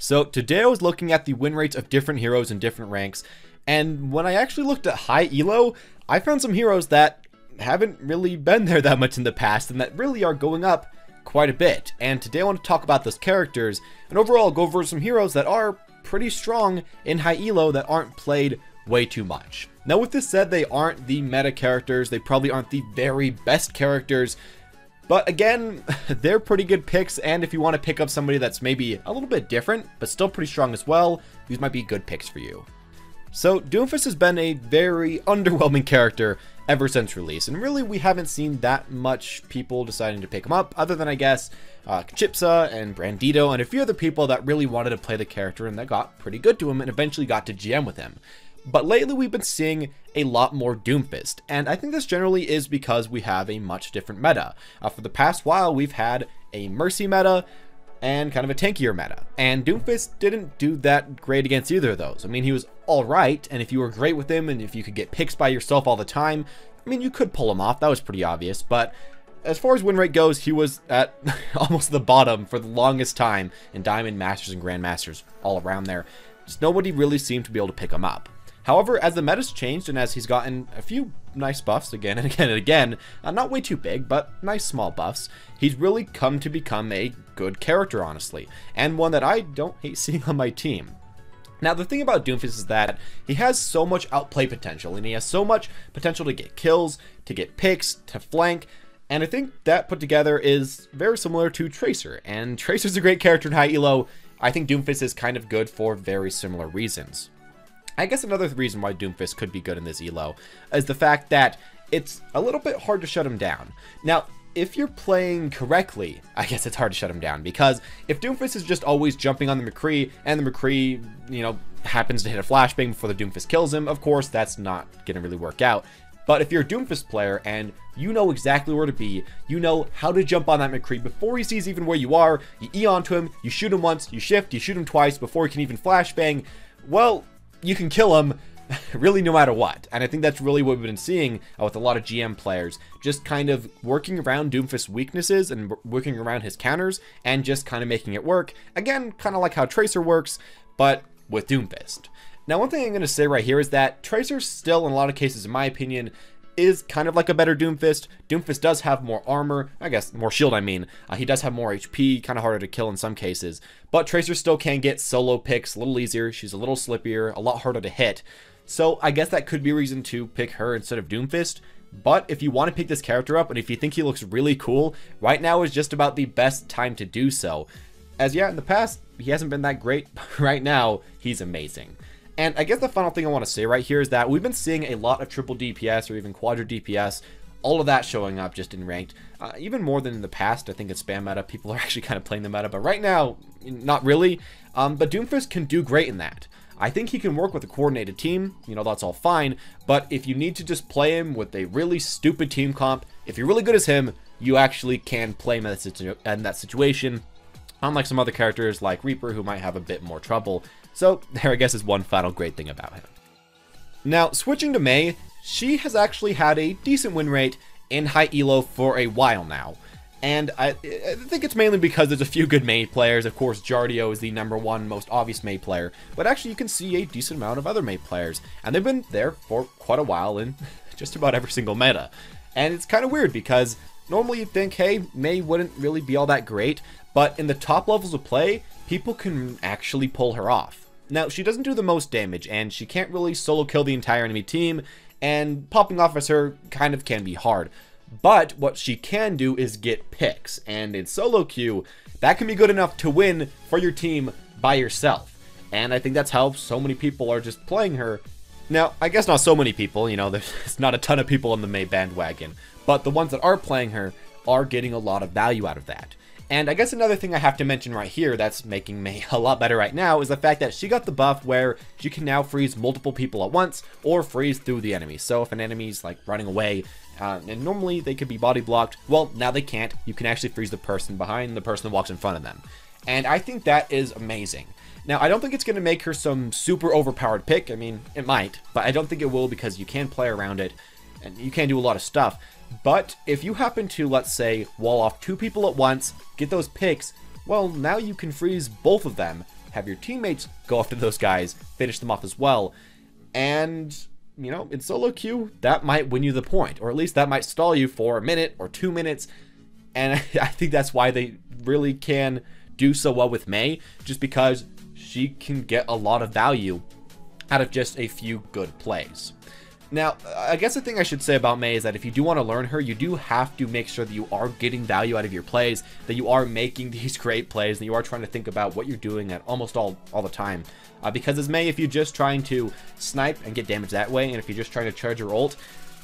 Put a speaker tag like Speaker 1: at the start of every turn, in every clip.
Speaker 1: So today I was looking at the win rates of different heroes in different ranks, and when I actually looked at high elo, I found some heroes that haven't really been there that much in the past and that really are going up quite a bit. And today I want to talk about those characters and overall go over some heroes that are pretty strong in high elo that aren't played way too much. Now with this said, they aren't the meta characters, they probably aren't the very best characters, but again, they're pretty good picks, and if you want to pick up somebody that's maybe a little bit different, but still pretty strong as well, these might be good picks for you. So, Doomfist has been a very underwhelming character ever since release, and really we haven't seen that much people deciding to pick him up, other than I guess Chipsa and Brandito and a few other people that really wanted to play the character and that got pretty good to him and eventually got to GM with him. But lately we've been seeing a lot more Doomfist, and I think this generally is because we have a much different meta. For the past while we've had a Mercy meta and kind of a tankier meta, and Doomfist didn't do that great against either of those. I mean, he was alright, and if you were great with him and if you could get picks by yourself all the time, I mean, you could pull him off, that was pretty obvious, but as far as win rate goes, he was at almost the bottom for the longest time in Diamond, Masters, and Grandmasters, all around there. Just nobody really seemed to be able to pick him up. However, as the meta's changed and as he's gotten a few nice buffs again and again and again, not way too big, but nice small buffs, he's really come to become a good character, honestly, and one that I don't hate seeing on my team. Now, the thing about Doomfist is that he has so much outplay potential, and he has so much potential to get kills, to get picks, to flank, and I think that put together is very similar to Tracer, and Tracer's a great character in high elo. I think Doomfist is kind of good for very similar reasons. I guess another reason why Doomfist could be good in this elo is the fact that it's a little bit hard to shut him down. Now, if you're playing correctly, I guess it's hard to shut him down, because if Doomfist is just always jumping on the McCree and the McCree, you know, happens to hit a flashbang before the Doomfist kills him, of course, that's not going to really work out. But if you're a Doomfist player and you know exactly where to be, you know how to jump on that McCree before he sees even where you are, you E onto him, you shoot him once, you shift, you shoot him twice before he can even flashbang, well, you can kill him really no matter what. And I think that's really what we've been seeing with a lot of GM players, just kind of working around Doomfist's weaknesses and working around his counters and just kind of making it work. Again, kind of like how Tracer works, but with Doomfist. Now, one thing I'm going to say right here is that Tracer still, in a lot of cases, in my opinion, is kind of like a better Doomfist. Doomfist does have more armor, I guess more shield I mean. He does have more HP, kind of harder to kill in some cases. But Tracer still can get solo picks a little easier. She's a little slippier, a lot harder to hit. So I guess that could be a reason to pick her instead of Doomfist. But if you want to pick this character up and if you think he looks really cool, right now is just about the best time to do so. As yeah, in the past, he hasn't been that great, but right now, he's amazing. And I guess the final thing I want to say right here is that we've been seeing a lot of triple DPS or even quadra DPS, all of that showing up just in ranked, even more than in the past. I think in spam meta, people are actually kind of playing the meta, but right now, not really. But Doomfist can do great in that. I think he can work with a coordinated team, you know, that's all fine, but if you need to just play him with a really stupid team comp, if you're really good as him, you actually can play him in that situation, unlike some other characters like Reaper who might have a bit more trouble. So there I guess is one final great thing about him. Now switching to Mei, she has actually had a decent win rate in high elo for a while now. And I think it's mainly because there's a few good Mei players. Of course, Jardio is the #1 most obvious Mei player, but actually you can see a decent amount of other Mei players, and they've been there for quite a while in just about every single meta. And it's kind of weird because normally you'd think, hey, Mei wouldn't really be all that great, but in the top levels of play, people can actually pull her off. Now, she doesn't do the most damage, and she can't really solo kill the entire enemy team, and popping off as her kind of can be hard. But what she can do is get picks, and in solo queue, that can be good enough to win for your team by yourself. And I think that's how so many people are just playing her. Now, I guess not so many people, you know, there's not a ton of people on the Mei bandwagon, but the ones that are playing her are getting a lot of value out of that. And I guess another thing I have to mention right here that's making Mei a lot better right now is the fact that she got the buff where she can now freeze multiple people at once or freeze through the enemy. So if an enemy's like running away, and normally they could be body blocked, well, now they can't. You can actually freeze the person behind the person that walks in front of them. And I think that is amazing. Now, I don't think it's going to make her some super overpowered pick. I mean, it might, but I don't think it will because you can play around it and you can do a lot of stuff. But if you happen to, let's say, wall off 2 people at once, get those picks, well, now you can freeze both of them have your teammates go after those guys, finish them off as well. And, you know, in solo queue, that might win you the point, or at least that might stall you for a minute or 2 minutes. And I think that's why they really can do so well with Mei, just because she can get a lot of value out of just a few good plays. Now, I guess the thing I should say about Mei is that if you do want to learn her, you do have to make sure that you are getting value out of your plays, that you are making these great plays, that you are trying to think about what you're doing at almost all the time. Because as Mei, if you're just trying to snipe and get damage that way, and if you're just trying to charge your ult,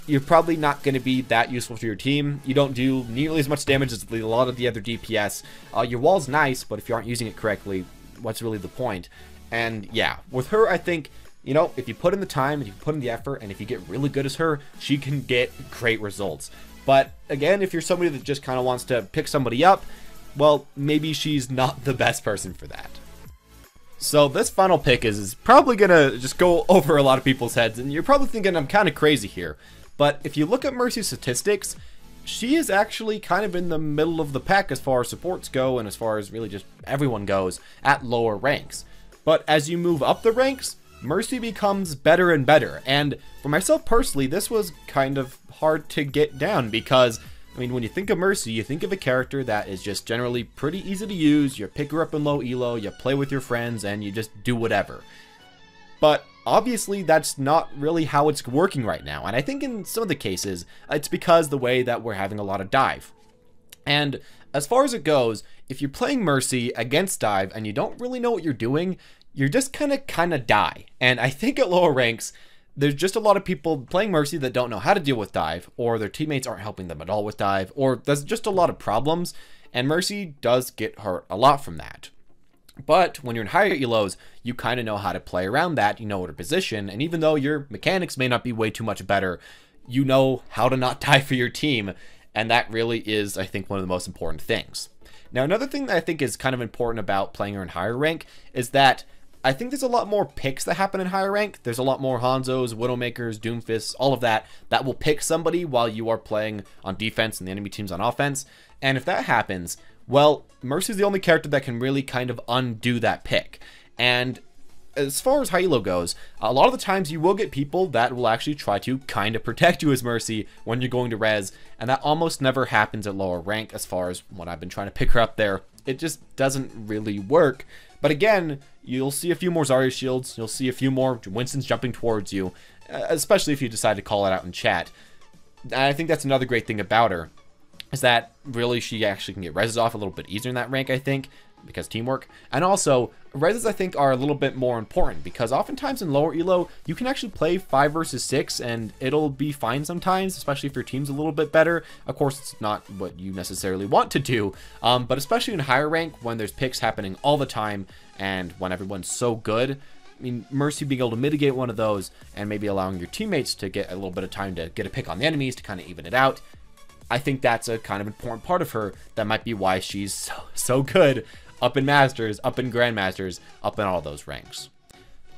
Speaker 1: you're probably not going to be that useful for your team. You don't do nearly as much damage as a lot of the other DPS. Your wall's nice, but if you aren't using it correctly, what's really the point? And yeah, with her, I think, you know, if you put in the time, if you put in the effort, and if you get really good as her, she can get great results. But again, if you're somebody that just kind of wants to pick somebody up, well, maybe she's not the best person for that. So this final pick is probably going to just go over a lot of people's heads, and you're probably thinking I'm kind of crazy here. But if you look at Mercy's statistics, she is actually kind of in the middle of the pack as far as supports go, and as far as really just everyone goes at lower ranks. But as you move up the ranks, Mercy becomes better and better, and for myself personally, this was kind of hard to get down because, I mean, when you think of Mercy, you think of a character that is just generally pretty easy to use. You pick her up in low elo, you play with your friends, and you just do whatever. But obviously, that's not really how it's working right now, and I think in some of the cases, it's because the way that we're having a lot of dive. And as far as it goes, if you're playing Mercy against dive and you don't really know what you're doing, you're just kind of die. And I think at lower ranks, there's just a lot of people playing Mercy that don't know how to deal with dive, or their teammates aren't helping them at all with dive, or there's just a lot of problems, and Mercy does get hurt a lot from that. But when you're in higher elos, you kind of know how to play around that, you know what to position, and even though your mechanics may not be way too much better, you know how to not die for your team, and that really is, I think, one of the most important things. Now, another thing that I think is kind of important about playing her in higher rank is that I think there's a lot more picks that happen in higher rank. There's a lot more Hanzos, Widowmakers, Doomfists, all of that will pick somebody while you are playing on defense and the enemy team's on offense. And if that happens, well, Mercy's the only character that can really kind of undo that pick. And as far as high elo goes, a lot of the times you will get people that will actually try to kind of protect you as Mercy when you're going to res, and that almost never happens at lower rank as far as when I've been trying to pick her up there. It just doesn't really work. But again, you'll see a few more Zarya shields, you'll see a few more Winstons jumping towards you, especially if you decide to call it out in chat. And I think that's another great thing about her, is that really she actually can get reses off a little bit easier in that rank, I think, because teamwork. And also, reses I think are a little bit more important, because oftentimes in lower elo, you can actually play 5 versus 6, and it'll be fine sometimes, especially if your team's a little bit better. Of course, it's not what you necessarily want to do, but especially in higher rank, when there's picks happening all the time, and when everyone's so good, I mean, Mercy being able to mitigate one of those, and maybe allowing your teammates to get a little bit of time to get a pick on the enemies to kind of even it out, I think that's a kind of important part of her that might be why she's so good up in Masters, up in Grandmasters, up in all those ranks.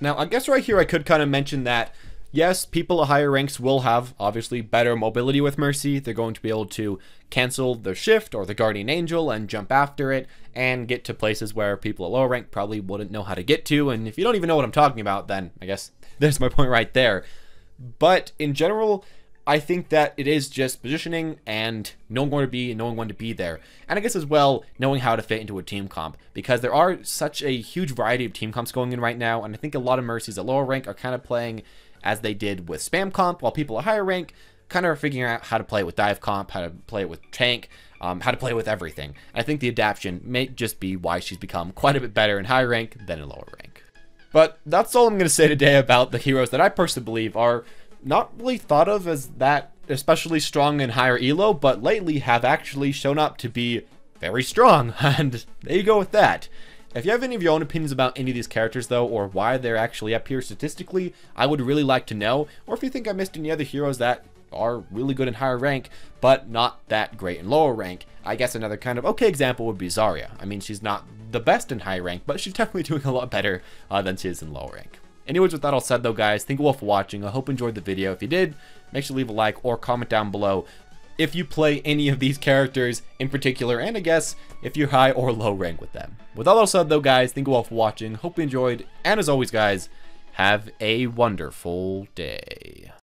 Speaker 1: Now, I guess right here I could kind of mention that, yes, people at higher ranks will have, obviously, better mobility with Mercy. They're going to be able to cancel their shift or the Guardian Angel and jump after it and get to places where people at lower rank probably wouldn't know how to get to. And if you don't even know what I'm talking about, then I guess there's my point right there. But in general, I think that it is just positioning and knowing where to be and knowing when to be there. And I guess as well, knowing how to fit into a team comp, because there are such a huge variety of team comps going in right now. And I think a lot of Mercies at lower rank are kind of playing as they did with spam comp, while people at higher rank kind of are figuring out how to play with dive comp, how to play it with tank, how to play with everything. I think the adaptation may just be why she's become quite a bit better in higher rank than in lower rank. But that's all I'm going to say today about the heroes that I personally believe are not really thought of as that especially strong in higher elo, but lately have actually shown up to be very strong, and there you go with that. If you have any of your own opinions about any of these characters though, or why they're actually up here statistically, I would really like to know. Or if you think I missed any other heroes that are really good in higher rank, but not that great in lower rank. I guess another kind of okay example would be Zarya. I mean, she's not the best in high rank, but she's definitely doing a lot better than she is in low rank. Anyways, with that all said though, guys, thank you all for watching. I hope you enjoyed the video. If you did, make sure to leave a like or comment down below if you play any of these characters in particular, and I guess if you're high or low rank with them. With all that said though, guys, thank you all for watching. Hope you enjoyed, and as always, guys, have a wonderful day.